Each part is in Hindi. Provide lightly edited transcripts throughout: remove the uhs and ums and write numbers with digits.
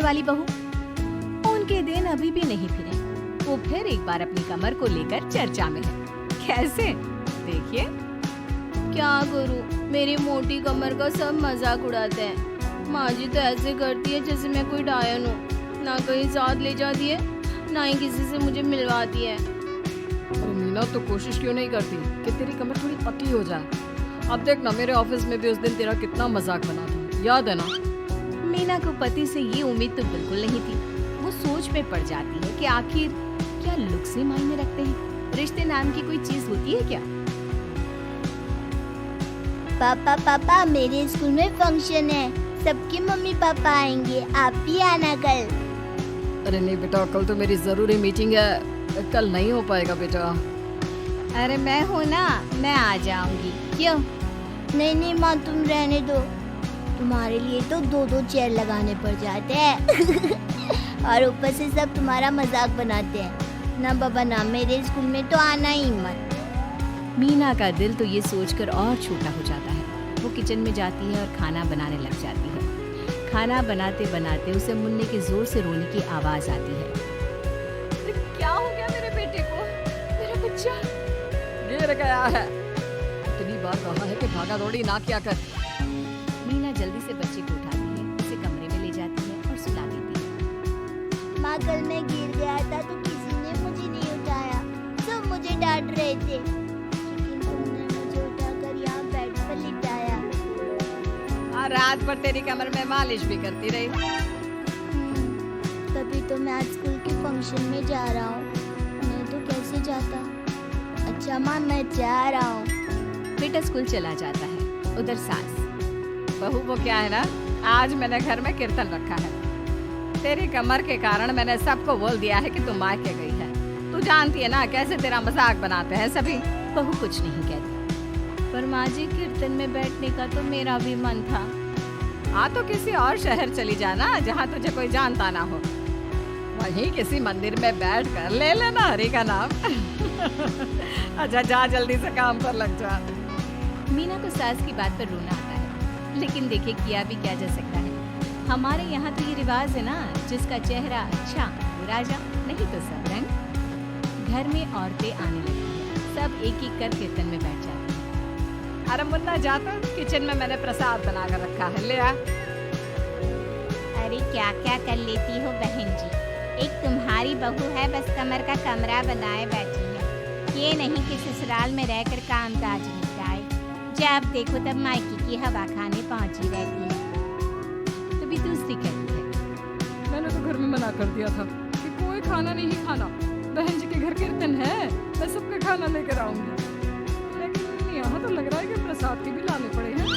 वाली बहू। उनके दिन अभी भी नहीं फिरे। वो फिर एक बार अपनी कमर को लेकर चर्चा में है। कैसे? देखिए। क्या करूं, मेरी मोटी कमर का सब मजाक उड़ाते हैं। माँ जी तो ऐसे करती है जैसे मैं कोई डायन हूँ। ना कहीं साथ ले जाती है, ना ही किसी से मुझे मिलवाती है। अरे मीना, तो कोशिश क्यों नहीं करती कि तेरी कमर थोड़ी पतली हो जाए? अब देख ना, मेरे ऑफिस में भी उस दिन तेरा कितना मजाक बना था, याद है ना? मीना को पति से ये उम्मीद तो बिल्कुल नहीं थी। वो सोच में पड़ जाती है कि आखिर क्या लुक से मायने रखते हैं? रिश्ते नाम की कोई चीज होती है क्या? पापा मेरे स्कूल में फंक्शन है, सबके मम्मी पापा आएंगे, आप भी आना कल। अरे नहीं बेटा, कल तो मेरी जरूरी मीटिंग है, कल नहीं हो पाएगा बेटा। अरे मैं हूँ ना, मैं आ जाऊंगी। क्यों? नहीं माँ, तुम रहने दो। तुम्हारे लिए तो 2-2 चेयर लगाने पड़ जाते हैं और ऊपर से सब तुम्हारा मजाक बनाते हैं। ना बाबा ना, मेरे स्कूल में तो आना ही मत। मीना का दिल तो ये सोचकर और छोटा हो जाता है। वो किचन में जाती है और खाना बनाने लग जाती है। खाना बनाते बनाते उसे मुन्ने के जोर से रोने की आवाज आती है। क्या हो गया मेरे बेटे को? मेरा बच्चा गिर गया है। इतनी बार कहा है कि भागा दौड़ी ना किया कर। मीना जल्दी से बच्चे को उठाती है, उसे कमरे में ले जाती है और सुला देती है। माँ, कल मैं गिर गया था तो किसी ने मुझे नहीं उठाया, सब मुझे डांट रहे थे, लेकिन तुमने मुझे उठाकर यहाँ बेड पर लिटाया। और रात भर तेरी कमर में मालिश भी करती रही। तभी तो मैं आज स्कूल के फंक्शन में जा रहा हूँ, मैं तो कैसे जाता। अच्छा माँ, मैं जा रहा हूँ। बेटा स्कूल चला जाता है। उधर सास, बहू वो क्या है ना, आज मैंने घर में कीर्तन रखा है। तेरी कमर के कारण मैंने सबको बोल दिया है कि तू मायके गई है। तू जानती है ना कैसे तेरा मजाक बनाते हैं सभी। बहू कुछ नहीं कहती। पर माँ जी, कीर्तन में बैठने का तो मेरा भी मन था। हाँ तो किसी और शहर चली जाना जहाँ तुझे कोई जानता ना हो। वहीं किसी मंदिर में बैठ कर ले लेना हरि का नाम। अच्छा जा, जल्दी से काम पर लग जा। मीना को सास की बात पर रोना आता है, लेकिन देखिए किया भी क्या जा सकता है। हमारे यहाँ तो ये रिवाज है ना, जिसका चेहरा अच्छा वो राजा, नहीं तो सब रंग। घर में औरतें आने लगती हैं, सब एक एक कर कीर्तन में बैठ जाती हैं। अरे मुन्ना जा, तो किचन में मैंने प्रसाद बना कर रखा है, ले आ। अरे क्या क्या कर लेती हो बहन जी, एक तुम्हारी बहू है बस कमर का कमरा बनाए बैठी है। ये नहीं कि ससुराल में रहकर काम काज निपटाए, जब देखो तब मायके की हवा खाने पहुंची रहती है। तभी दूसरी कहती है, मैंने तो घर में मना कर दिया था कि कोई खाना नहीं खाना। बहन जी के घर कीर्तन है, मैं सबका खाना लेकर आऊंगी। लेकिन यहाँ तो लग रहा है कि प्रसाद की भी लाने पड़े हैं।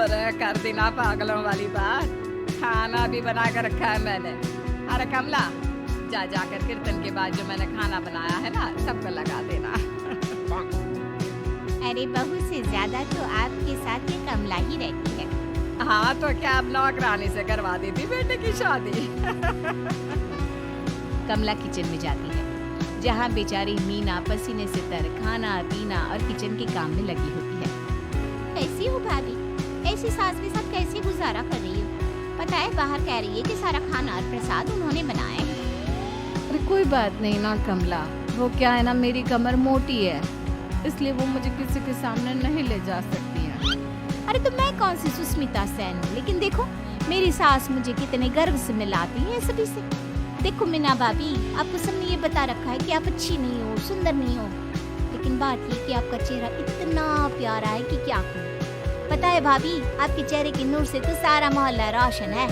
अरे कर देना पागलों वाली बात, खाना भी बना कर रखा है मैंने। अरे कमला, जा जाकर कीर्तन के बाद जो मैंने खाना बनाया है ना, सबको लगा देना। अरे बहू से ज्यादा तो आपके साथ ये कमला ही रहती है। हाँ तो क्या अब नौकरानी से करवा देती बेटे की शादी। कमला किचन में जाती है, जहाँ बेचारी मीना पसीने से तर खाना पीना और किचन के काम में लगी होती है। कैसी हो भाभी, ऐसी सास के साथ कैसे गुजारा कर रही हो? पता है बाहर कह रही है कि सारा खाना और प्रसाद उन्होंने बनाया है। अरे कोई बात नहीं ना कमला, वो क्या है ना, मेरी कमर मोटी है, इसलिए वो मुझे किसी के सामने नहीं ले जा सकती है। अरे तो मैं कौन सी सुस्मिता सेन हूँ, लेकिन देखो मेरी सास मुझे कितने गर्व से मिलाती है सभी से। देखो मीना भाभी, आपको सबने ये बता रखा है कि आप अच्छी नहीं हो, सुंदर नहीं हो, लेकिन बात ये कि आपका चेहरा इतना प्यारा है कि क्या कहूँ। पता है भाभी, आपके चेहरे के नूर से तो सारा मोहल्ला रोशन है।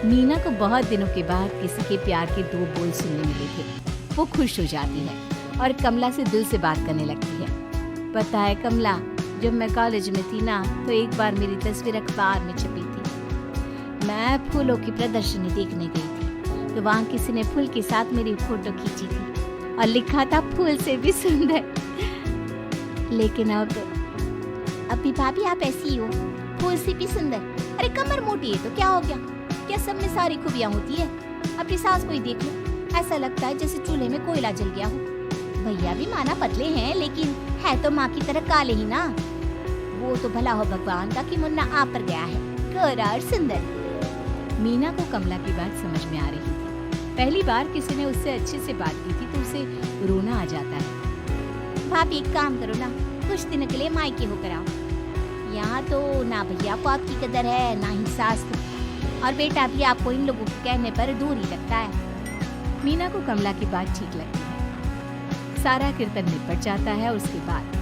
मीना को बहुत दिनों के बाद किसी के प्यार के 2 बोल सुनने मिले थे। वो खुश हो जाती है और कमला से दिल से बात करने लगती है। पता है कमला, जब मैं कॉलेज में थी ना, तो एक बार मेरी तस्वीर अखबार में छपी थी। मैं फूलों की प्रदर्शनी देखने गई थी, तो वहाँ किसी ने फूल के साथ मेरी फोटो खींची थी और लिखा था फूल से भी सुंदर। लेकिन अभी भाभी आप ऐसी हो, फूल से भी सुंदर। अरे कमर मोटी है तो क्या हो गया, क्या सब में सारी खूबियाँ होती है? अपनी सास को ही देख लो, ऐसा लगता है जैसे चूल्हे में कोयला जल गया हो। भैया भी माना पतले हैं, लेकिन है तो माँ की तरह काले ही ना। वो तो भला हो भगवान का कि मुन्ना आप पर गया है, गोरा और सुंदर। मीना को कमला की बात समझ में आ रही थी। पहली बार किसी ने उससे अच्छे से बात की थी तो उसे रोना आ जाता है। भाभी एक काम करो ना, कुछ दिन के लिए मायके होकर आओ। यहाँ तो ना भैया को आपकी कदर है ना ही सास को, और बेटा भी आपको इन लोगों के कहने पर दूर ही लगता है। मीना को कमला की बात ठीक लगती है। सारा कीर्तन निपट जाता है। उसके बाद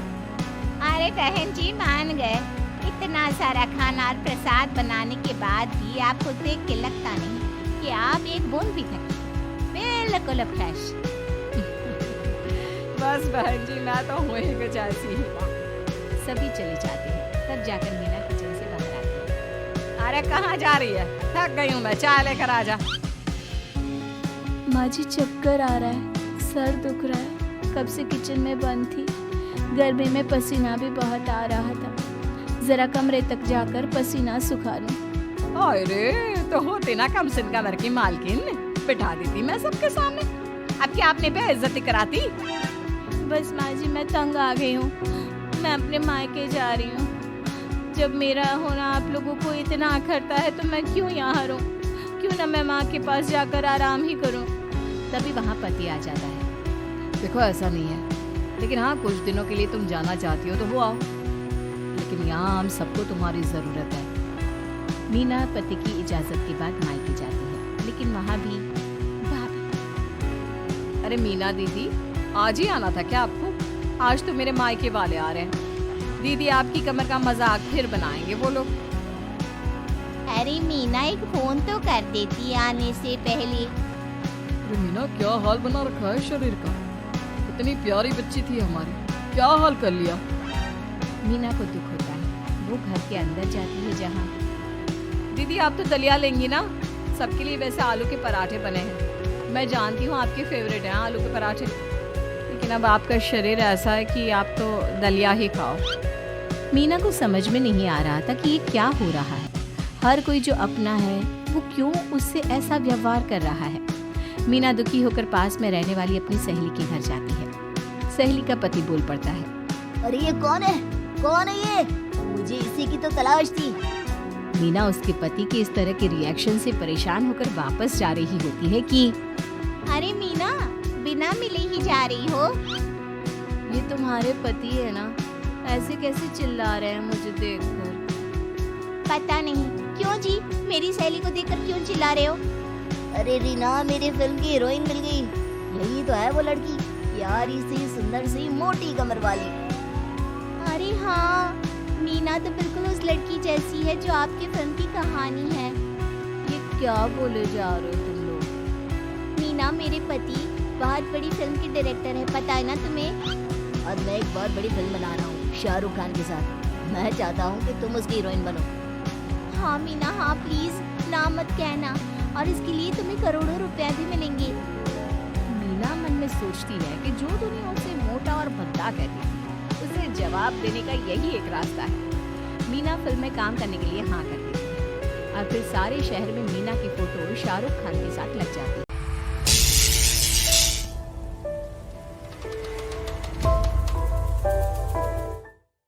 अरे बहन जी मान गए, इतना सारा खाना और प्रसाद बनाने के बाद भी आपको देख के लगता नहीं कि आप एक बूंद भी थके, बिल्कुल फ्रेश। बस बहन जी मैं तो हुए ही कुछ ऐसी ही हूँ। सभी चले जाते हैं। तब जाकर मीना किचन से बाहर आती है। अरे कहाँ जा रही है? थक गई हूँ मैं, चाय लेकर आ जा। माँ जी चक्कर आ रहा है, सर दुख रहा है, कब से किचन में बंद थी, गर्मी में पसीना भी बहुत आ रहा था, जरा कमरे तक जाकर पसीना सुखा लूं। अरे तो होती ना कम से कमर की मालकिन, बिठा देती मैं सबके सामने। अब क्या आपने बेइज्जती कराती? बस माँ जी मैं तंग आ गई हूँ, मैं अपने मायके जा रही हूँ। जब मेरा होना आप लोगों को इतना अखरता है तो मैं क्यों यहाँ रहूँ, क्यों ना मैं माँ के पास जाकर आराम ही करूँ। तभी वहाँ पति आ जाता है। देखो ऐसा नहीं है, लेकिन हाँ कुछ दिनों के लिए तुम जाना चाहती हो तो वो आओ, लेकिन यहाँ हम सबको तुम्हारी जरूरत है। मीना पति की इजाजत के बाद मायके जाती है, लेकिन वहाँ भी भाभी। अरे मीना दीदी आज ही आना था क्या आपको? आज तो मेरे मायके वाले आ रहे हैं। दीदी आपकी कमर का मजाक फिर बनाएंगे वो लोग। अरे मीना एक फोन तो कर देती आने से पहले। अरे मीना क्या हाल बना रखा है शरीर का, इतनी प्यारी बच्ची थी हमारी, क्या हाल कर लिया। मीना को दुख होता है। वो घर के अंदर जाती है जहाँ दीदी आप तो दलिया लेंगी ना? सबके लिए वैसे आलू के पराठे बने हैं, मैं जानती हूँ आपके फेवरेट हैं आलू के पराठे, लेकिन अब आपका शरीर ऐसा है कि आप तो दलिया ही खाओ। मीना को समझ में नहीं आ रहा था कि ये क्या हो रहा है। हर कोई जो अपना है वो क्यों उससे ऐसा व्यवहार कर रहा है। मीना दुखी होकर पास में रहने वाली अपनी सहेली के घर जाती है। सहेली का पति बोल पड़ता है, अरे ये कौन है? कौन है ये? मुझे इसी की तो तलाश थी। मीना उसके पति के इस तरह के रिएक्शन से परेशान होकर वापस जा रही होती है कि अरे मीना बिना मिले ही जा रही हो? ये तुम्हारे पति है ना, ऐसे कैसे चिल्ला रहे हैं मुझे देखकर। पता नहीं क्यों जी, मेरी सहेली को देखकर क्यों चिल्ला रहे हो? अरे रीना मेरी फिल्म की हीरोइन मिल गई, यही तो है वो लड़की, प्यारी सी सुंदर सी मोटी कमर वाली। अरे हाँ, मीना तो बिल्कुल उस लड़की जैसी है जो आपकी फिल्म की कहानी है। ये क्या बोले जा रहे हो तुम लोग? मीना मेरे पति बहुत बड़ी फिल्म के डायरेक्टर है, पता है ना तुम्हें? और मैं एक बहुत बड़ी फिल्म बना रहा हूँ शाहरुख खान के साथ। मैं चाहता हूँ कि तुम उसकी हीरोइन बनो। हाँ मीना हाँ, प्लीज ना मत कहना, और इसके लिए तुम्हें करोड़ों रुपया भी मिलेंगे। मीना मन में सोचती है कि जो दुनिया उसे मोटा और भद्दा कहती थी उसे जवाब देने का यही एक रास्ता है। मीना फिल्म में काम करने के लिए हाँ कर देती है और फिर सारे शहर में मीना की फोटो शाहरुख खान के साथ लग जाती है।